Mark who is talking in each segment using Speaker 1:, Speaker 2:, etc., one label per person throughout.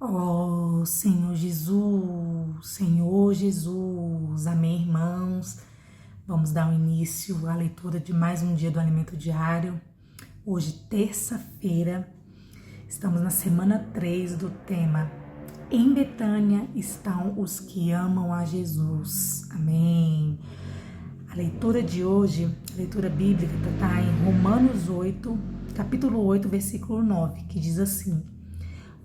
Speaker 1: Ó Senhor Jesus, amém, irmãos. Vamos dar o início à leitura de mais um dia do Alimento Diário. Hoje, terça-feira, estamos na semana 3 do tema Em Betânia estão os que amam a Jesus, amém. A leitura de hoje, a leitura bíblica, está em Romanos 8, capítulo 8, versículo 9, que diz assim: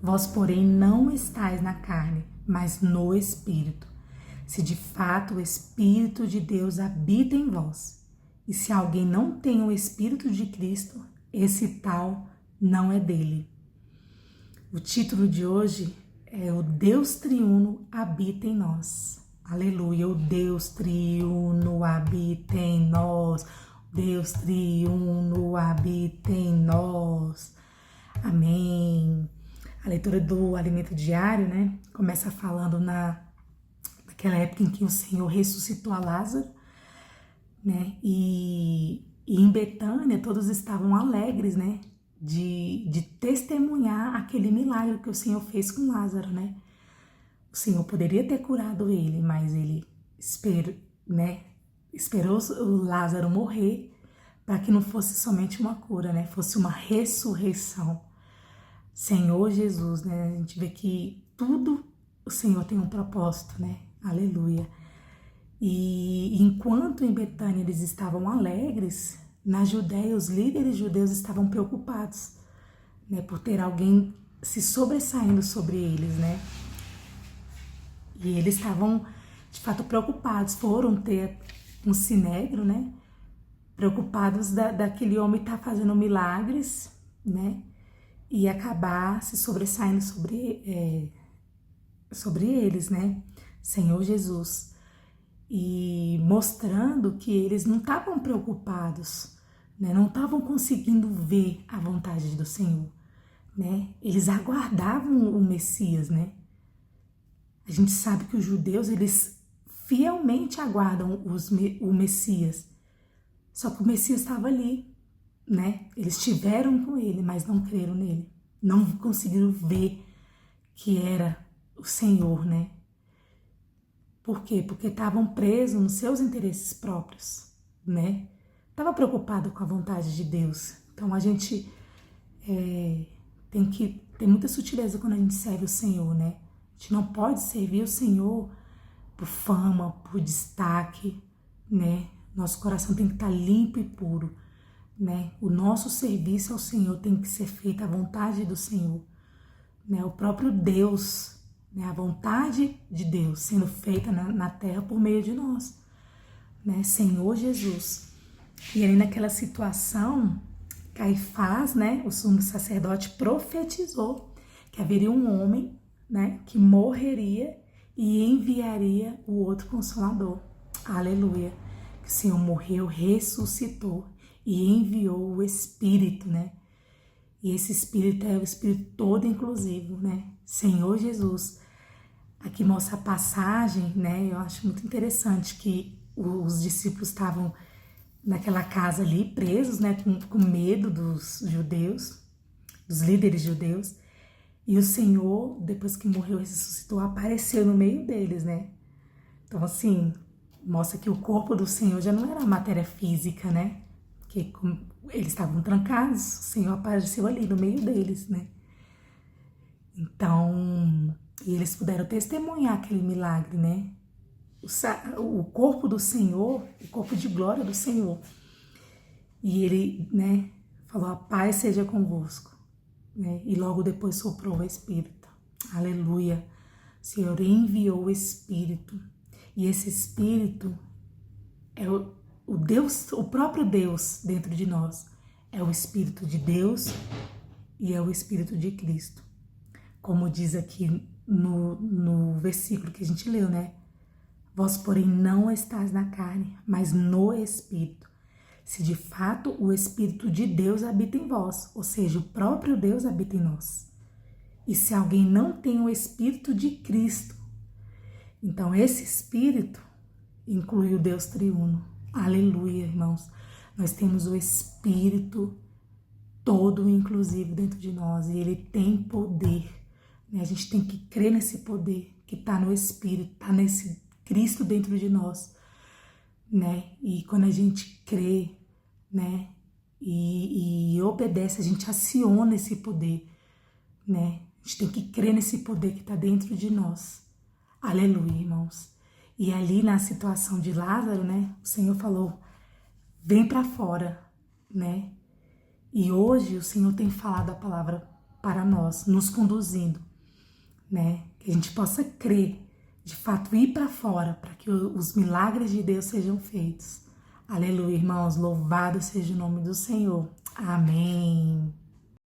Speaker 1: Vós, porém, não estáis na carne, mas no Espírito, se de fato o Espírito de Deus habita em vós. E se alguém não tem o Espírito de Cristo, esse tal não é dele. O título de hoje é O Deus Triuno habita em nós. Aleluia, o Deus Triuno habita em nós. O Deus Triuno habita em nós. Amém. A leitura do Alimento Diário, né, começa falando naquela época em que o Senhor ressuscitou a Lázaro, né, e em Betânia todos estavam alegres, né, de testemunhar aquele milagre que o Senhor fez com Lázaro, né. O Senhor poderia ter curado ele, mas ele esperou o Lázaro morrer para que não fosse somente uma cura, né, fosse uma ressurreição. Senhor Jesus, né? A gente vê que tudo o Senhor tem um propósito, né? Aleluia. E enquanto em Betânia eles estavam alegres, na Judéia os líderes judeus estavam preocupados, né? Por ter alguém se sobressaindo sobre eles, né? E eles estavam, de fato, preocupados. Foram ter um sinédrio, né? Preocupados daquele homem estar fazendo milagres, né? E acabar se sobressaindo sobre eles, né? Senhor Jesus. E mostrando que eles não estavam preocupados, né? Não estavam conseguindo ver a vontade do Senhor, né? Eles aguardavam o Messias, né? A gente sabe que os judeus, eles fielmente aguardam o Messias. Só que o Messias estava ali, né? Eles estiveram com ele, mas não creram nele. Não conseguiram ver que era o Senhor, né? Por quê? Porque estavam presos nos seus interesses próprios, né? Estava preocupado com a vontade de Deus. Então a gente tem que ter muita sutileza quando a gente serve o Senhor, né? A gente não pode servir o Senhor por fama, por destaque, né? Nosso coração tem que estar limpo e puro, né? O nosso serviço ao Senhor tem que ser feito à vontade do Senhor, né? O próprio Deus, né? A vontade de Deus sendo feita na terra por meio de nós, né? Senhor Jesus. E ali naquela situação, Caifás, né? O sumo sacerdote profetizou que haveria um homem, né? Que morreria e enviaria o outro Consolador. Aleluia. Que o Senhor morreu, ressuscitou e enviou o Espírito, né? E esse Espírito é o Espírito todo inclusivo, né? Senhor Jesus. Aqui mostra a passagem, né? Eu acho muito interessante que os discípulos estavam naquela casa ali, presos, né? Com medo dos judeus, dos líderes judeus. E o Senhor, depois que morreu e ressuscitou, apareceu no meio deles, né? Então, assim, mostra que o corpo do Senhor já não era matéria física, né? Que eles estavam trancados, o Senhor apareceu ali no meio deles, né? Então, e eles puderam testemunhar aquele milagre, né? O corpo do Senhor, o corpo de glória do Senhor. E ele, né, falou: a paz seja convosco, né? E logo depois soprou o Espírito. Aleluia. O Senhor enviou o Espírito. E esse Espírito é o Deus, o próprio Deus dentro de nós. É o Espírito de Deus e é o Espírito de Cristo. Como diz aqui no versículo que a gente leu, né? Vós, porém, não estáis na carne, mas no Espírito. Se de fato o Espírito de Deus habita em vós, ou seja, o próprio Deus habita em nós. E se alguém não tem o Espírito de Cristo, então esse Espírito inclui o Deus triuno. Aleluia, irmãos. Nós temos o Espírito todo inclusive dentro de nós e ele tem poder, né? A gente tem que crer nesse poder que está no Espírito, está nesse Cristo dentro de nós, né? E quando a gente crê, né? E obedece, a gente aciona esse poder, né? A gente tem que crer nesse poder que está dentro de nós. Aleluia, irmãos. E ali na situação de Lázaro, né? O Senhor falou, vem para fora, né? E hoje o Senhor tem falado a palavra para nós, nos conduzindo, né? Que a gente possa crer, de fato ir para fora, para que os milagres de Deus sejam feitos. Aleluia, irmãos. Louvado seja o nome do Senhor. Amém.